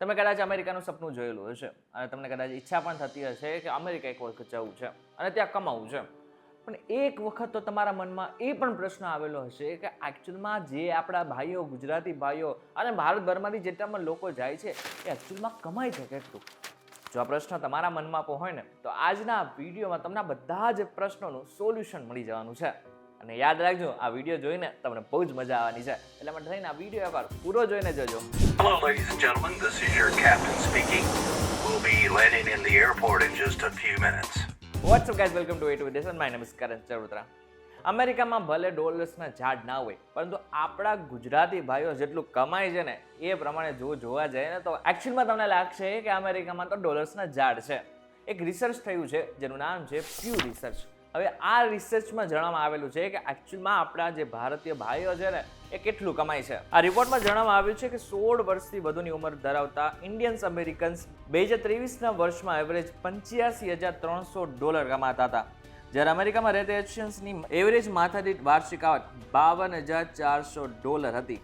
તમે કદાચ અમેરિકાનું સપનું જોયેલું હશે અને તમને કદાચ ઈચ્છા પણ થતી હશે કે અમેરિકા એક વખત જવું છે અને ત્યાં કમાવું છે. પણ એક વખત તો તમારા મનમાં એ પણ પ્રશ્ન આવેલો હશે કે એકચ્યુઅલમાં જે આપણા ભાઈઓ, ગુજરાતી ભાઈઓ અને ભારતભરમાંથી જેટલા પણ લોકો જાય છે એ એકચ્યુઅલમાં કમાય છે કેટલું? જો આ પ્રશ્ન તમારા મનમાં પણ હોય ને તો આજના વિડીયોમાં તમને બધા જ પ્રશ્નોનું સોલ્યુશન મળી જવાનું છે. અને યાદ રાખજો, આ વિડીયો જોઈને તમને બહુ જ મજા આવવાની છે, એટલે માટે થઈને આ વિડીયો એકવાર પૂરો જોઈને જોજો. Hello, ladies and gentlemen. This is your captain speaking. We'll be landing in the airport in just a few minutes. What's up guys, welcome to A to This and my name is Karan Charutra. અમેરિકામાં ભલે ડોલર્સના ઝાડ ના હોય, પરંતુ આપણા ગુજરાતી ભાઈઓ જેટલું કમાય છે ને એ પ્રમાણે જો જોવા જાય ને તો એકચ્યુઅલમાં તમને લાગશે કે અમેરિકામાં તો ડોલર્સના ઝાડ છે. એક રિસર્ચ થયું છે જેનું નામ છે પ્યુ રિસર્ચ. હવે આ રિસર્ચમાં જણાવવામાં આવેલું છે કે એકચ્યુઅલમાં આપણા જે ભારતીય ભાઈઓ છે ને એ કેટલું કમાય છે. આ રિપોર્ટમાં જણાવવામાં આવ્યું છે કે 16 વર્ષથી વધુની ઉંમર ધરાવતા ઇન્ડિયન્સ અમેરિકન્સ 2023ના વર્ષમાં એવરેજ $85,300 કમાતા હતા, જ્યારે અમેરિકામાં રહેતા એશિયન્સની એવરેજ માથાદીઠ વાર્ષિક આવક $52,400 હતી.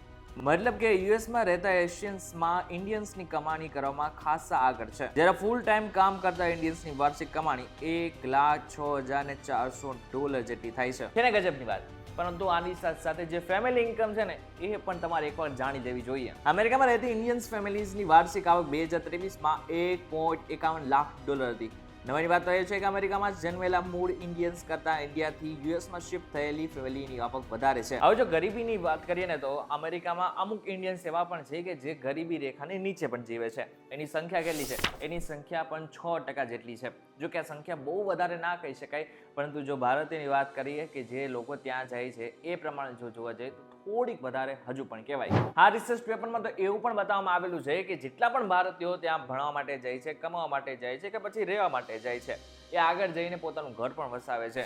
મતલબ કે યુએસમાં રહેતા એશિયન્સમાં ઇન્ડિયન્સની કમાણી કરવામાં ખાસા આગળ છે, જ્યારે ફૂલ ટાઈમ કામ કરતા ઇન્ડિયન્સની વાર્ષિક કમાણી $1,06,400 જેટલી થાય છે. છે ને ગજબની વાત? પરંતુ આની સાથે જે ફેમિલી ઇન્કમ છે ને એ પણ તમારે એકવાર જાણી લેવી જોઈએ. અમેરિકામાં રહેતી ઇન્ડિયન્સ ફેમિલીઝની વાર્ષિક આવક 2023માં $1.51 લાખ હતી. નવાની વાત તો એ છે કે અમેરિકામાં જન્મેલા મૂળ ઇન્ડિયન્સ કરતાં ઇન્ડિયાથી યુએસમાં શિફ્ટ થયેલી ફેમિલીની આવક વધારે છે. હવે જો ગરીબીની વાત કરીએ ને તો અમેરિકામાં અમુક ઇન્ડિયન્સ એવા પણ છે કે જે ગરીબી રેખાની નીચે પણ જીવે છે. એની સંખ્યા કેટલી છે? એની સંખ્યા પણ 6% જેટલી છે. જો કે આ સંખ્યા બહુ વધારે ના કહી શકાય, પરંતુ જો ભારતીયની વાત કરીએ કે જે લોકો ત્યાં જાય છે એ પ્રમાણે જો જોવા જઈએ તો થોડીક વધારે હજુ પણ કહેવાય. આ રિસર્ચ પેપરમાં તો એવું પણ બતાવવામાં આવેલું છે કે જેટલા પણ ભારતીયો ત્યાં ભણવા માટે જાય છે, કમાવા માટે જાય છે કે પછી રહેવા માટે જાય છે, એ આગળ જઈને પોતાનું ઘર પણ વસાવે છે.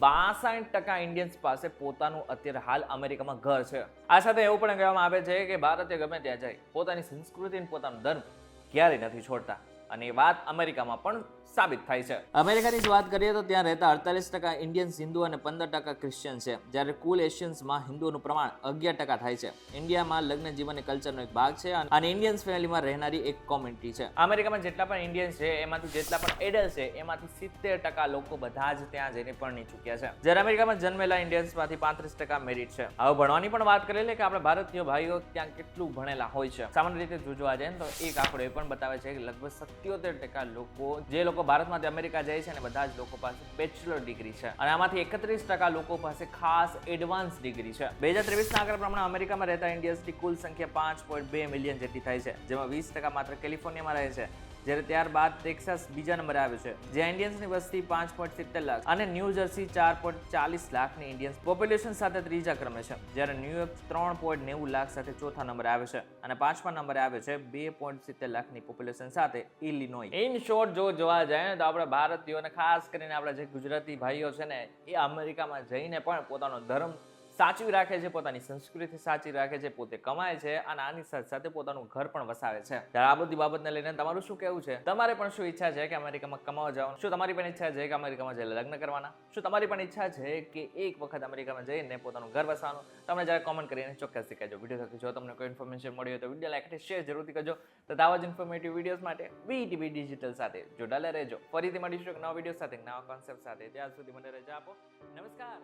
62% ઇન્ડિયન્સ પાસે પોતાનું અત્યારે હાલ અમેરિકામાં ઘર છે. આ સાથે એવું પણ કહેવામાં આવે છે કે ભારતીય ગમે ત્યાં જાય પોતાની સંસ્કૃતિ અને પોતાનો ધર્મ ક્યારેય નથી છોડતા, અને એ વાત અમેરિકામાં પણ સાબિત થાય છે. અમેરિકાની જ વાત કરીએ તો ત્યાં રહેતા 48% ઇન્ડિયન્સ હિન્દુ અને 15% ક્રિશ્ચિયન છે, જ્યારે કુલ એશિયન્સમાં હિન્દુઓનું પ્રમાણ 11% થાય છે. ઇન્ડિયામાં લગ્ન જીવન એ કલ્ચરનો એક ભાગ છે અને ઇન્ડિયન્સ ફેમિલીમાં રહેનારી એક કોમ્યુનિટી છે. અમેરિકામાં જેટલા પણ ઇન્ડિયન્સ છે એમાંથી જેટલા પણ એડલ્ટ છે એમાંથી 70% લોકો બધા જ ત્યાં જઈને પરણી ચૂક્યા છે, જ્યારે અમેરિકામાં જન્મેલા ઇન્ડિયન્સમાંથી 35% મેરિડ છે. હવે ભણવાની પણ વાત કરેલી કે આપણા ભારતીય ભાઈઓ ત્યાં કેટલું ભણેલા હોય છે. સામાન્ય રીતે જોવા જાય ને તો એક આંકડો એ પણ બતાવે છે કે લગભગ 77% લોકો જે લોકો ભારતમાંથી અમેરિકા જાય છે અને બધા જ લોકો પાસે બેચલર ડિગ્રી છે, અને આમાંથી 31% લોકો પાસે ખાસ એડવાન્સ ડિગ્રી છે. 2023ના આંકડા પ્રમાણે અમેરિકામાં રહેતા ઇન્ડિયન્સની કુલ સંખ્યા 5.2 મિલિયન જેટલી થાય છે, જેમાં 20% માત્ર કેલિફોર્નિયામાં રહે છે, જ્યારે ત્યારબાદ ટેક્સાસ બીજા નંબરે આવે છે, જ્યાં ઇન્ડિયન્સની વસ્તી 5.70 લાખ અને ન્યૂ જર્સી 4.40 લાખની ઇન્ડિયન્સ પોપ્યુલેશન સાથે ત્રીજા ક્રમે છે, જ્યારે ન્યુયોર્ક 3.90 લાખ સાથે ચોથા નંબરે આવે છે, અને પાંચમા નંબરે આવે છે 2.70 લાખની પોપ્યુલેશન સાથે ઇલિનોય. ઇન શોર્ટ જો જોવા જાય ને તો આપણા ભારતીયોને ખાસ કરીને આપણા જે ગુજરાતી ભાઈઓ છે ને એ અમેરિકામાં જઈને પણ પોતાનો ધર્મ સાચવી રાખે છે, પોતાની સંસ્કૃતિ સાચવી રાખે છે, પોતે કમાય છે અને આની સાથે સાથે પોતાનું ઘર પણ વસાવે છે. ત્યારે આ બધી બાબતને લઈને તમારું શું કહેવું છે? તમારે પણ શું ઈચ્છા છે કે અમેરિકામાં કમાવા જવાનું? શું તમારી પણ ઈચ્છા છે કે અમેરિકામાં જઈને લગ્ન કરવાના? શું તમારી પણ ઈચ્છા છે કે એક વખત અમેરિકામાં જઈને પોતાનું ઘર વસાવવાનું? તમને જ્યારે કોમેન્ટ કરીને ચોક્કસથી કહેજો. વિડીયો થકી જો તમને કોઈ ઇન્ફોર્મેશન મળી હોય તો વિડીયો લાઈક અને શેર જરૂરથી કરજો. તો આવા જ ઇન્ફોર્મેટિવ વિડીયોઝ માટે VTV ડિજિટલ સાથે જોડાયેલા રહેજો. ફરીથી મળીશું એક નવા વિડીયો સાથે, નવા કોન્સેપ્ટ સાથે. ત્યાં સુધી મને રજા આપો. નમસ્કાર.